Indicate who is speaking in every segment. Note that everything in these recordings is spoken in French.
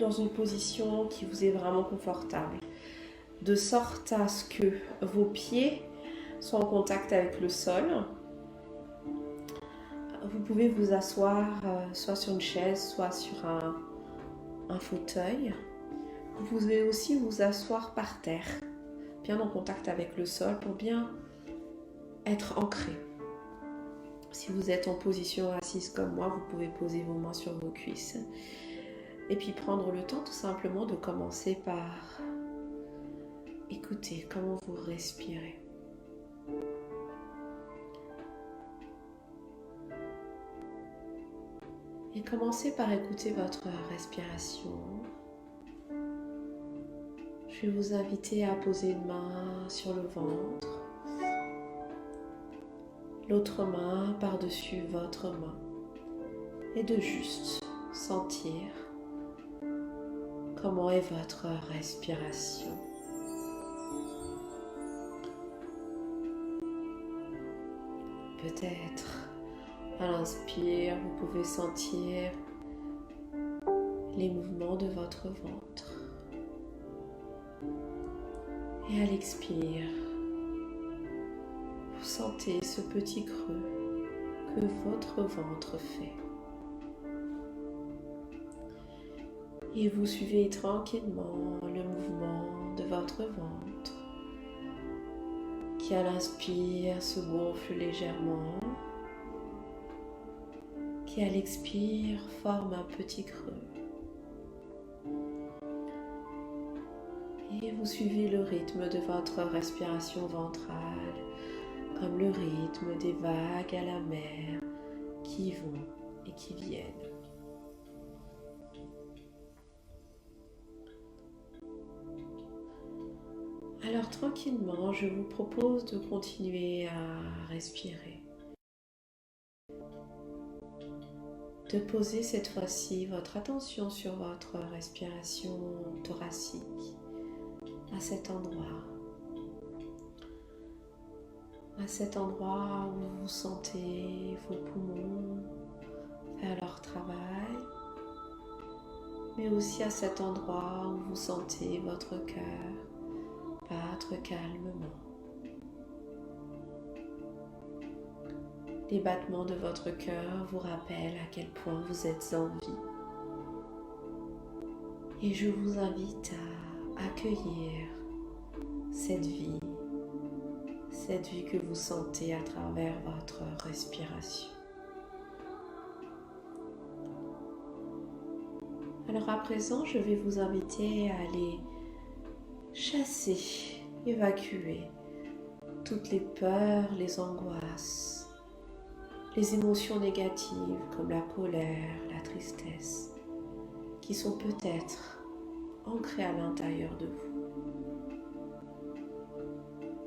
Speaker 1: dans une position qui vous est vraiment confortable, de sorte à ce que vos pieds soient en contact avec le sol. Vous pouvez vous asseoir soit sur une chaise, soit sur un fauteuil. Vous pouvez aussi vous asseoir par terre, bien en contact avec le sol pour bien être ancré. Si vous êtes en position assise comme moi, vous pouvez poser vos mains sur vos cuisses. Et puis prendre le temps tout simplement de commencer par écouter comment vous respirez. Et commencez par écouter votre respiration. Je vais vous inviter à poser une main sur le ventre, l'autre main par-dessus votre main et de juste sentir comment est votre respiration. Peut-être à l'inspire, vous pouvez sentir les mouvements de votre ventre. Et à l'expire, vous sentez ce petit creux que votre ventre fait. Et vous suivez tranquillement le mouvement de votre ventre qui à l'inspire se gonfle légèrement, qui à l'expire forme un petit creux. Et vous suivez le rythme de votre respiration ventrale, comme le rythme des vagues à la mer qui vont et qui viennent. Alors tranquillement, je vous propose de continuer à respirer. De poser cette fois-ci votre attention sur votre respiration thoracique, à cet endroit où vous sentez vos poumons faire leur travail, mais aussi à cet endroit où vous sentez votre cœur battre calmement. Les battements de votre cœur vous rappellent à quel point vous êtes en vie. Et je vous invite à accueillir cette vie que vous sentez à travers votre respiration. Alors à présent, je vais vous inviter à aller chasser, évacuer toutes les peurs, les angoisses, les émotions négatives comme la colère, la tristesse, qui sont peut-être ancrées à l'intérieur de vous.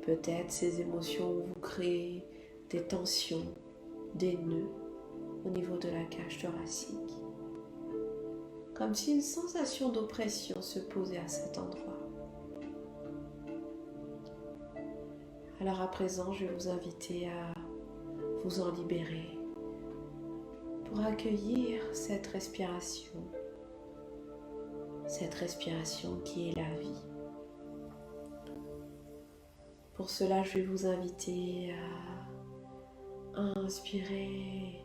Speaker 1: Peut-être ces émotions vous créent des tensions, des nœuds au niveau de la cage thoracique, comme si une sensation d'oppression se posait à cet endroit. Alors à présent, je vais vous inviter à vous en libérer pour accueillir cette respiration qui est la vie. Pour cela, je vais vous inviter à inspirer,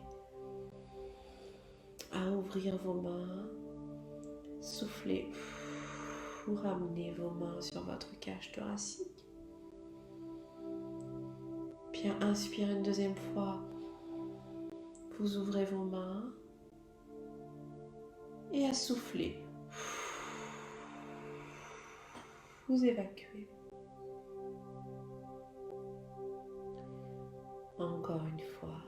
Speaker 1: à ouvrir vos mains, souffler, vous ramenez vos mains sur votre cage thoracique. Puis à inspirer une deuxième fois, vous ouvrez vos mains et à souffler, vous évacuez. Encore une fois,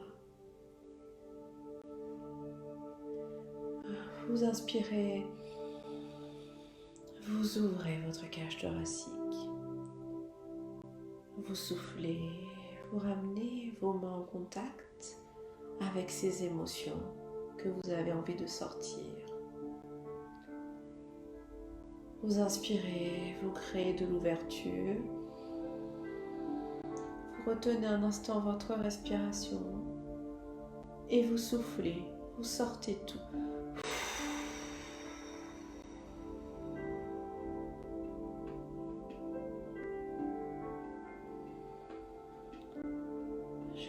Speaker 1: vous inspirez, vous ouvrez votre cage thoracique, vous soufflez, vous ramenez vos mains en contact avec ces émotions que vous avez envie de sortir. Vous inspirez, vous créez de l'ouverture. Vous retenez un instant votre respiration et vous soufflez, vous sortez tout.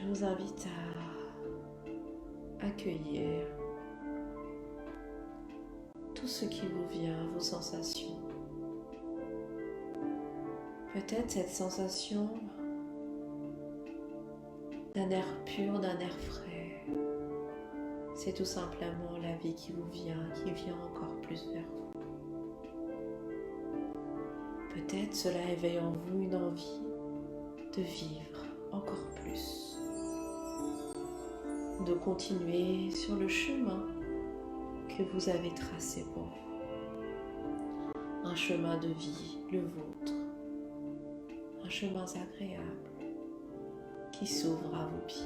Speaker 1: vous invite à accueillir tout ce qui vous vient, vos sensations. Peut-être cette sensation d'un air pur, d'un air frais. C'est tout simplement la vie qui vous vient, qui vient encore plus vers vous. Peut-être cela éveille en vous une envie de vivre encore plus, de continuer sur le chemin que vous avez tracé pour vous. Un chemin de vie, le vôtre. Un chemin agréable qui s'ouvre à vos pieds.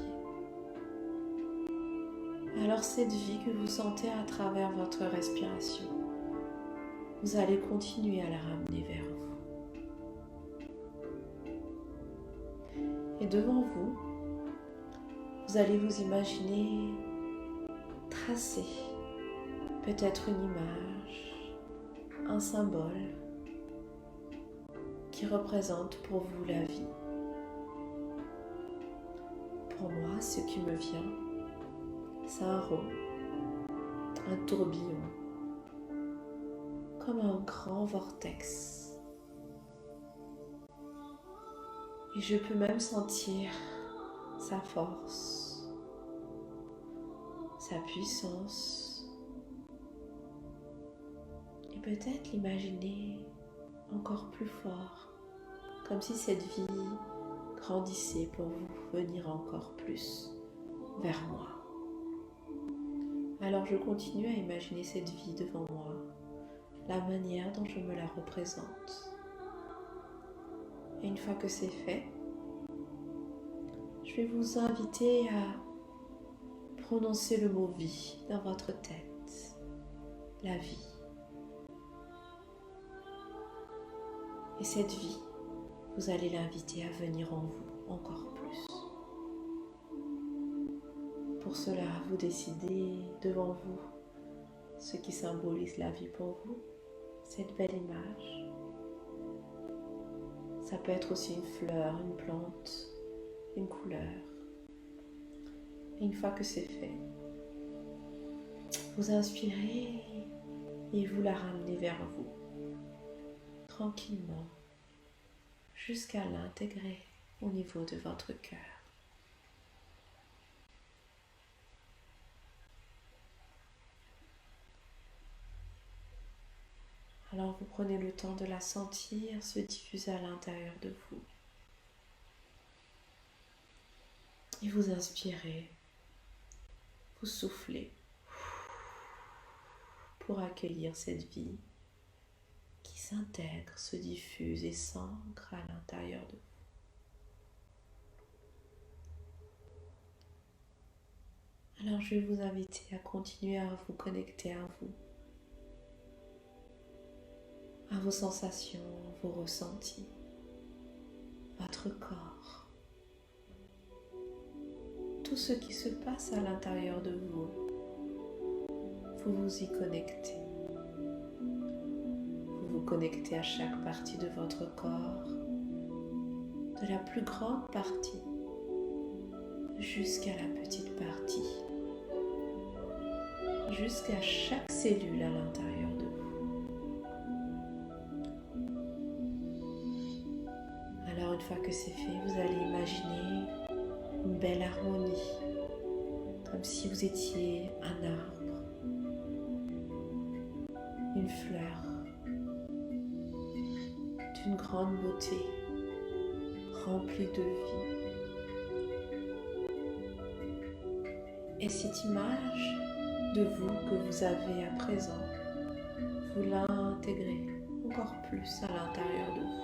Speaker 1: Alors cette vie que vous sentez à travers votre respiration, vous allez continuer à la ramener vers vous. Et devant vous, vous allez vous imaginer tracer peut-être une image, un symbole qui représente pour vous la vie. Pour moi, ce qui me vient, c'est un rond, un tourbillon, comme un grand vortex. Et je peux même sentir sa force, sa puissance, et peut-être l'imaginer encore plus fort, comme si cette vie grandissait pour vous venir encore plus vers moi. Alors je continue à imaginer cette vie devant moi, la manière dont je me la représente. Et une fois que c'est fait, je vais vous inviter à prononcer le mot vie dans votre tête. La vie. Et cette vie, vous allez l'inviter à venir en vous encore plus. Pour cela, vous décidez devant vous ce qui symbolise la vie pour vous, cette belle image. Ça peut être aussi une fleur, une plante, une couleur. Et une fois que c'est fait, vous inspirez et vous la ramenez vers vous, tranquillement, jusqu'à l'intégrer au niveau de votre cœur. Alors vous prenez le temps de la sentir se diffuser à l'intérieur de vous. Et vous inspirez, vous soufflez pour accueillir cette vie qui s'intègre, se diffuse et s'ancre à l'intérieur de vous. Alors je vais vous inviter à continuer à vous connecter à vous, à vos sensations, vos ressentis, votre corps, tout ce qui se passe à l'intérieur de vous. Vous vous y connectez. Vous vous connectez à chaque partie de votre corps, de la plus grande partie jusqu'à la petite partie, jusqu'à chaque cellule à l'intérieur de vous. Alors une fois que c'est fait, vous allez imaginer une belle harmonie, comme si vous étiez un arbre, une fleur d'une grande beauté, remplie de vie. Et cette image de vous que vous avez à présent, vous l'intégrez encore plus à l'intérieur de vous.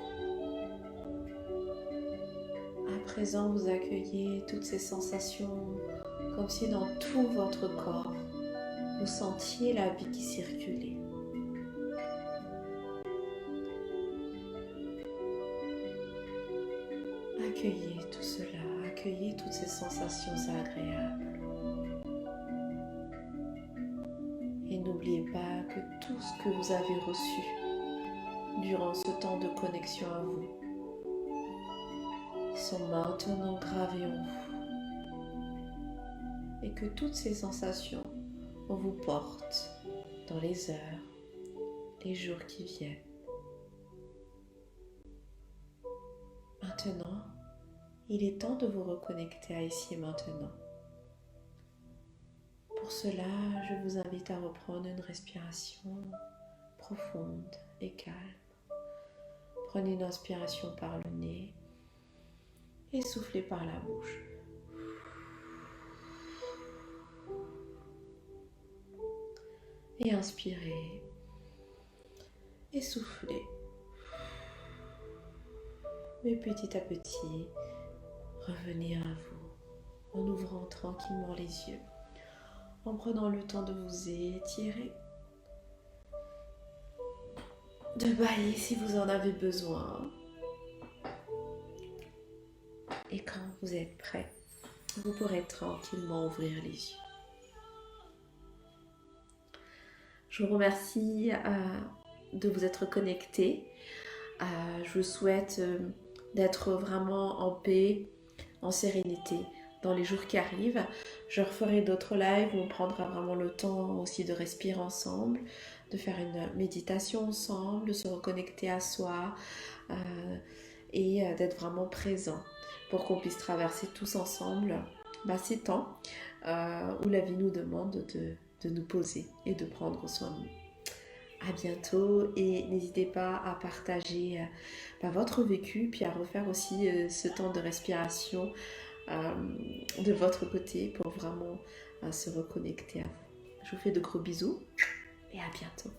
Speaker 1: À présent, vous accueillez toutes ces sensations comme si dans tout votre corps, vous sentiez la vie qui circulait. Accueillez tout cela, accueillez toutes ces sensations agréables. Et n'oubliez pas que tout ce que vous avez reçu durant ce temps de connexion à vous sont maintenant gravés en vous. et que toutes ces sensations, on vous porte dans les heures, les jours qui viennent. Maintenant, il est temps de vous reconnecter à ici et maintenant. Pour cela, je vous invite à reprendre une respiration profonde et calme. Prenez une inspiration par le nez et soufflez par la bouche. Et inspirez et soufflez. Mais petit à petit, revenez à vous en ouvrant tranquillement les yeux, en prenant le temps de vous étirer, de bâiller si vous en avez besoin. Et quand vous êtes prêt, vous pourrez tranquillement ouvrir les yeux. Je vous remercie de vous être connectés. Je vous souhaite d'être vraiment en paix, en sérénité dans les jours qui arrivent. Je referai d'autres lives où on prendra vraiment le temps aussi de respirer ensemble, de faire une méditation ensemble, de se reconnecter à soi et d'être vraiment présent pour qu'on puisse traverser tous ensemble ces temps où la vie nous demande de nous poser et de prendre soin de nous. À bientôt et n'hésitez pas à partager votre vécu, puis à refaire aussi ce temps de respiration de votre côté pour vraiment se reconnecter à vous. Je vous fais de gros bisous et à bientôt.